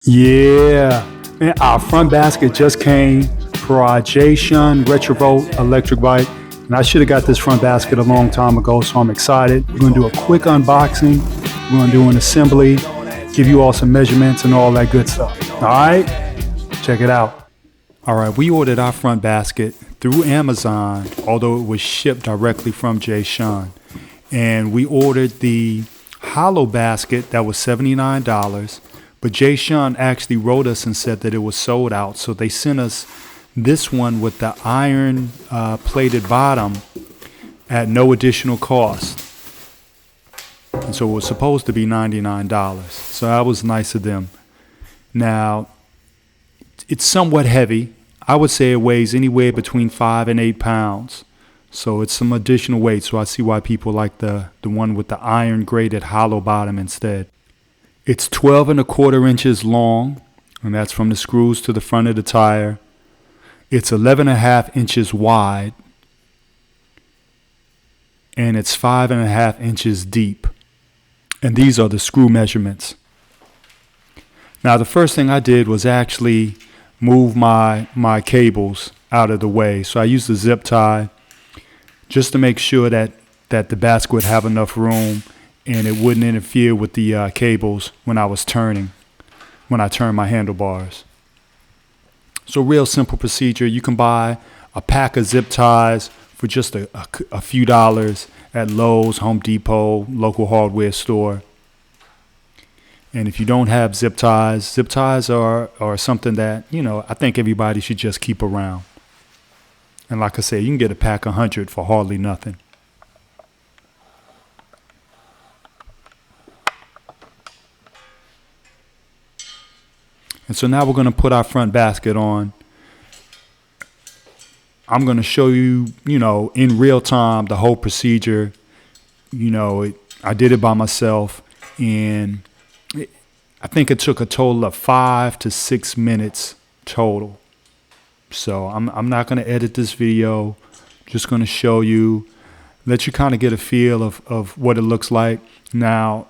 Yeah, man, our front basket just came for our Jasion Retrovolt electric bike, and I should have got this front basket a long time ago, so I'm excited. We're gonna do a quick unboxing. We're gonna do an assembly, give you all some measurements and all that good stuff. All right, check it out. All right, we ordered our front basket through Amazon, although it was shipped directly from Jasion, and we ordered the hollow basket that was $79. But Jasion actually wrote us and said that it was sold out. So they sent us this one with the iron plated bottom at no additional cost. And so it was supposed to be $99. So that was nice of them. Now, it's somewhat heavy. I would say it weighs anywhere between 5 and 8 pounds. So it's some additional weight. So I see why people like the one with the iron grated hollow bottom instead. It's 12 1/4 inches long, and that's from the screws to the front of the tire. It's 11 1/2 inches wide, and it's 5 1/2 inches deep. And these are the screw measurements. Now, the first thing I did was actually move my cables out of the way. So I used a zip tie just to make sure that the basket would have enough room and it wouldn't interfere with the cables when I turned my handlebars. So real simple procedure. You can buy a pack of zip ties for just a few dollars at Lowe's, Home Depot, local hardware store. And if you don't have zip ties are something that, I think everybody should just keep around. And like I said, you can get a pack of 100 for hardly nothing. And so now we're going to put our front basket on. I'm going to show you, in real time, the whole procedure. I did it by myself, and I think it took a total of 5 to 6 minutes total. So I'm not going to edit this video. Just going to show you, let you kind of get a feel of what it looks like. Now,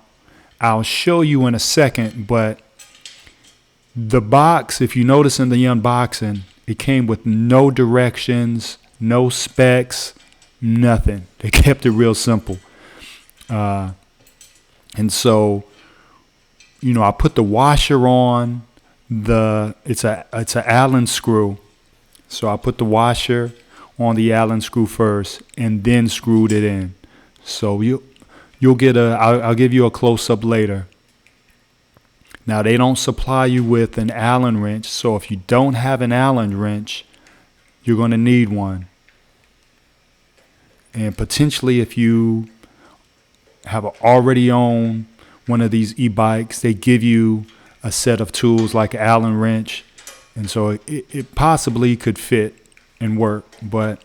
I'll show you in a second, but the box, if you notice in the unboxing, it came with no directions, no specs, nothing. They kept it real simple. And so, I put the washer on it's a Allen screw. So I put the washer on the Allen screw first and then screwed it in. So you'll get I'll give you a close up later. Now, they don't supply you with an Allen wrench, so if you don't have an Allen wrench, you're going to need one. And potentially, if you have already owned one of these e-bikes, they give you a set of tools like an Allen wrench, and so it possibly could fit and work. But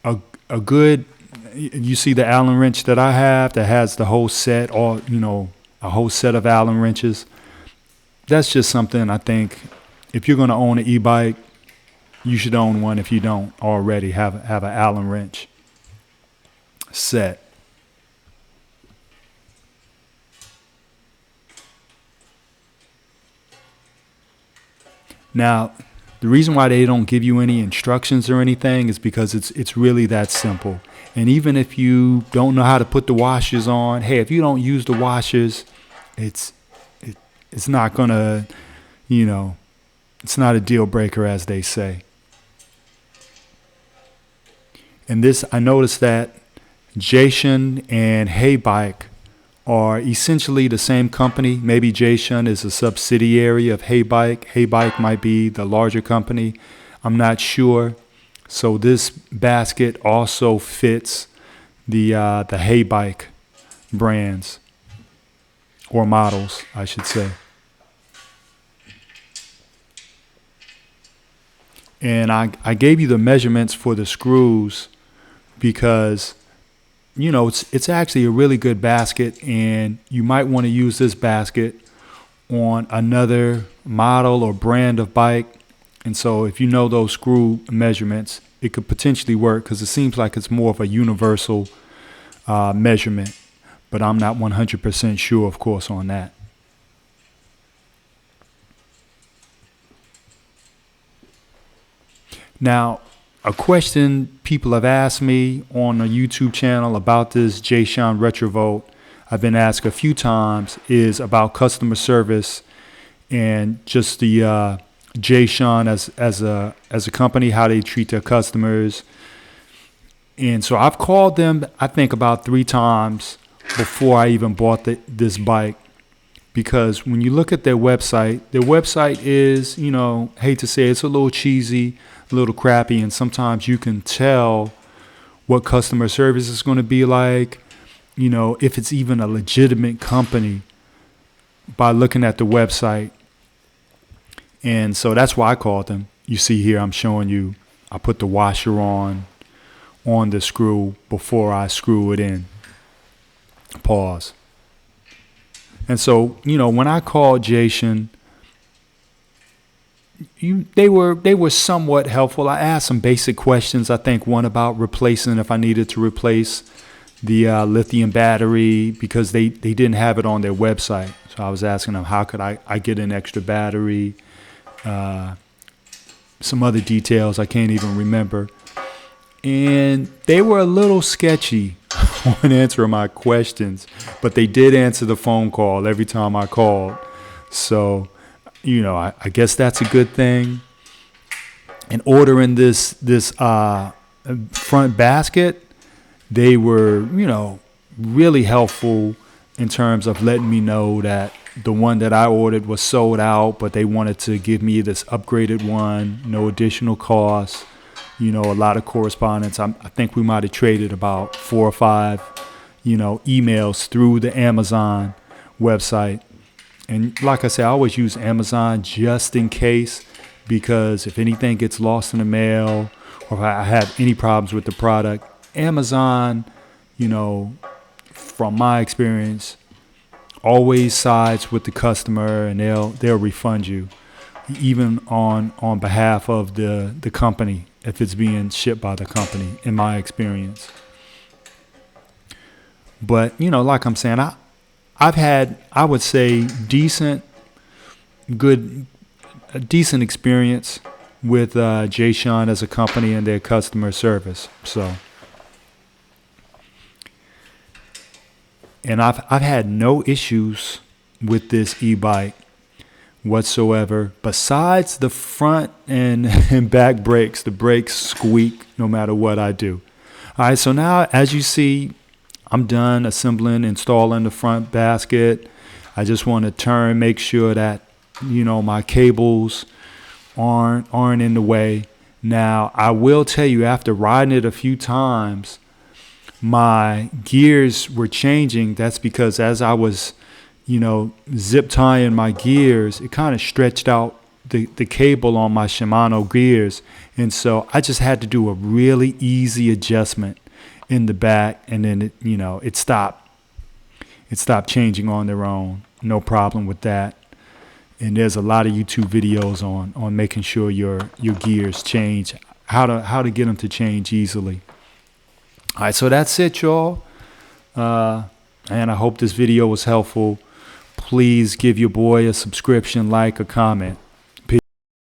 a good, you see the Allen wrench that I have that has the whole set, a whole set of Allen wrenches. That's just something I think if you're going to own an e-bike, you should own one if you don't already have an Allen wrench set. Now, the reason why they don't give you any instructions or anything is because it's really that simple. And even if you don't know how to put the washers on, hey, if you don't use the washers, it's not gonna, it's not a deal breaker, as they say. And I noticed that Jasion and Hey Bike are essentially the same company. Maybe Jasion is a subsidiary of Hey Bike. Hey Bike might be the larger company. I'm not sure. So this basket also fits the Hey Bike brands, or models, I should say. And I gave you the measurements for the screws because, it's actually a really good basket, and you might want to use this basket on another model or brand of bike. And so if you know those screw measurements, it could potentially work because it seems like it's more of a universal measurement. But I'm not 100% sure, of course, on that. Now, a question people have asked me on a YouTube channel about this Jasion Retrovolt, I've been asked a few times, is about customer service and just the Jasion as a company, how they treat their customers. And so I've called them, I think, about 3 times before I even bought this bike. Because when you look at their website is, hate to say it, it's a little cheesy, a little crappy, and sometimes you can tell what customer service is going to be like, if it's even a legitimate company by looking at the website. And so that's why I called them. You see here, I'm showing you, I put the washer on the screw before I screw it in. Pause. And so, when I called Jasion, they were somewhat helpful. I asked some basic questions. I think one about replacing, if I needed to replace the lithium battery, because they didn't have it on their website. So I was asking them, how could I get an extra battery? Some other details I can't even remember. And they were a little sketchy on answering my questions, but they did answer the phone call every time I called. So, I guess that's a good thing. And ordering this front basket, they were, really helpful in terms of letting me know that the one that I ordered was sold out, but they wanted to give me this upgraded one, no additional cost. A lot of correspondence. I think we might have traded about 4 or 5, emails through the Amazon website. And like I said, I always use Amazon just in case, because if anything gets lost in the mail or if I have any problems with the product, Amazon, from my experience, always sides with the customer, and they'll refund you, even on behalf of the company, if it's being shipped by the company, in my experience. But, like I'm saying, I've had, I would say, decent experience with Jasion as a company and their customer service. So, and I've had no issues with this e-bike whatsoever, besides the front and back brakes. The brakes squeak no matter what I do. All right, so now, as you see, I'm done assembling, installing the front basket. I just want to make sure that, my cables aren't in the way. Now, I will tell you, after riding it a few times, my gears were changing. That's because as I was zip tying my gears, it kind of stretched out the cable on my Shimano gears. And so I just had to do a really easy adjustment in the back, and then it stopped changing on their own. No problem with that. And there's a lot of YouTube videos on making sure your gears change, how to get them to change easily. All right, so that's it, y'all. And I hope this video was helpful. Please give your boy a subscription, like, a comment.